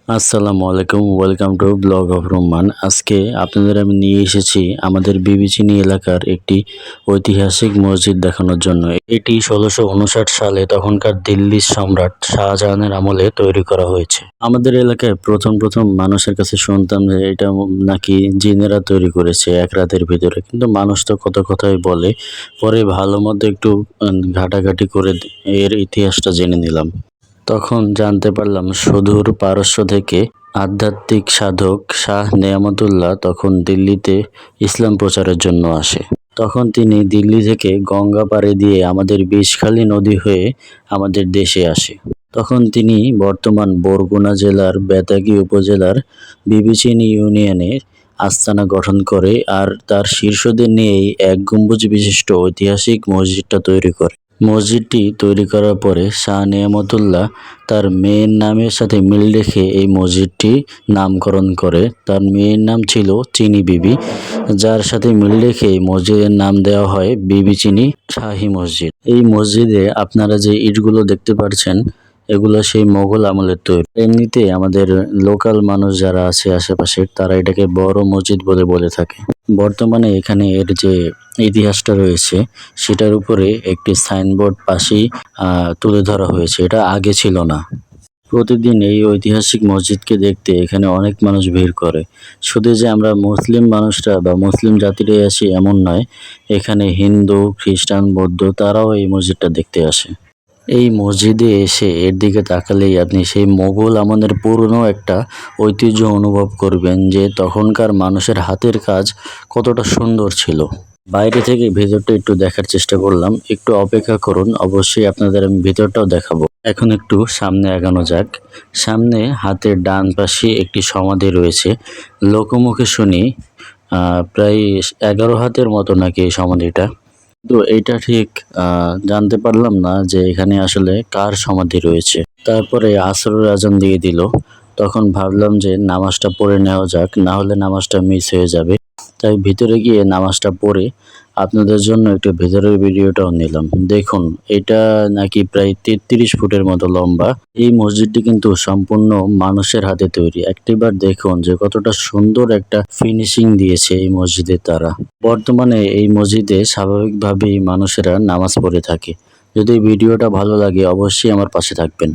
আসসালামু আলাইকুম, welcome to blog of Rumman. আজকে আপনাদের আমি নিয়ে এসেছি আমাদের বিবিচিনি এলাকার একটি ঐতিহাসিক মসজিদ দেখানোর জন্য। এটি 1659 সালে তখনকার দিল্লির সম্রাট শাহজাহানের আমলে তৈরি করা হয়েছে। আমাদের এলাকায় প্রথম মানুষের কাছে শুনতাম যে এটা নাকি জিনেরা তৈরি করেছে এক রাতের ভিতরে, কিন্তু মানুষ তো কত কথাই বলে। পরে ভালো মতো একটু ঘাটাঘাটি করে এর ইতিহাসটা জেনে নিলাম। তখন জানতে পারলাম সুদূর পারস্য থেকে আধ্যাত্মিক সাধক শাহ নেয়ামতুল্লাহ তখন দিল্লিতে ইসলাম প্রচারের জন্য আসে। তখন তিনি দিল্লি থেকে গঙ্গা পাড়ি দিয়ে আমাদের বিষখালী নদী হয়ে আমাদের দেশে আসে। তখন তিনি বর্তমান বরগুনা জেলার বেতাগী উপজেলার বিবিচিনি ইউনিয়নে আস্তানা গঠন করে আর তার শীর্ষদের নিয়েই এক গম্বুজ বিশিষ্ট ঐতিহাসিক মসজিদটা তৈরি করে। মসজিদটি তৈরি করার পরে শাহ নেয়ামতুল্লাহ তার মেয়ের নামের সাথে মিল রেখে এই মসজিদটি নামকরণ করে। তার মেয়ের নাম ছিল চিনি বিবি, যার সাথে মিল রেখে এই মসজিদের নাম দেওয়া হয় বিবিচিনি শাহী মসজিদ। এই মসজিদে আপনারা যে ইটগুলো দেখতে পাচ্ছেন এগুলো সেই মোগল আমলের তৈরি। এমনিতে আমাদের লোকাল মানুষ যারা আছে আশেপাশে তারা এটাকে বড় মসজিদ বলে বলে থাকে। বর্তমানে এখানে এর যে ইতিহাসটা রয়েছে সেটার উপরে একটি সাইনবোর্ড পাশেই তুলে ধরা হয়েছে, এটা আগে ছিল না। প্রতিদিন এই ঐতিহাসিক মসজিদকে দেখতে এখানে অনেক মানুষ ভিড় করে। শুধু যে আমরা মুসলিম মানুষরা বা মুসলিম জাতিরাই আসি এমন নয়, এখানে হিন্দু, খ্রিস্টান, বৌদ্ধ তারাও এই মসজিদটা দেখতে আসে। এই মসজিদে এসে এর দিকে তাকালেই আপনি সেই মোগল আমলের পুরনো একটা ঐতিহ্য অনুভব করবেন, যে তখনকার মানুষের হাতের কাজ কতটা সুন্দর ছিল। বাইরে থেকে ভেতরটা একটু দেখার চেষ্টা করলাম, একটু অপেক্ষা করুন, অবশ্যই আপনাদের আমি ভেতরটাও দেখাবো। এখন একটু সামনে এগোনো যাক। সামনে হাতের ডান পাশে একটি সমাধি রয়েছে। লোকমুখে শুনি প্রায় 11 হাতের মতো নাকি এই সমাধিটা। তো এইটা ঠিক জানতে পারলাম না যে এখানে আসলে কার সমাধি রয়েছে। তারপরে আসরের আজান দিয়ে দিল, তখন ভাবলাম যে নামাজটা পড়ে নেওয়া যাক, না হলে নামাজটা মিস হয়ে যাবে। তাই ভিতরে গিয়ে নামাজটা পড়ে আপনাদের জন্য একটু ভেতরের ভিডিওটাও নিলাম। দেখুন, এটা নাকি প্রায় 33 ফুটের মতো লম্বা। এই মসজিদটি কিন্তু সম্পূর্ণ মানুষের হাতে তৈরি। একটিবার দেখুন যে কতটা সুন্দর একটা ফিনিশিং দিয়েছে এই মসজিদে তারা। বর্তমানে এই মসজিদে স্বাভাবিকভাবেই মানুষেরা নামাজ পড়ে থাকে। যদি ভিডিওটা ভালো লাগে অবশ্যই আমার পাশে থাকবেন।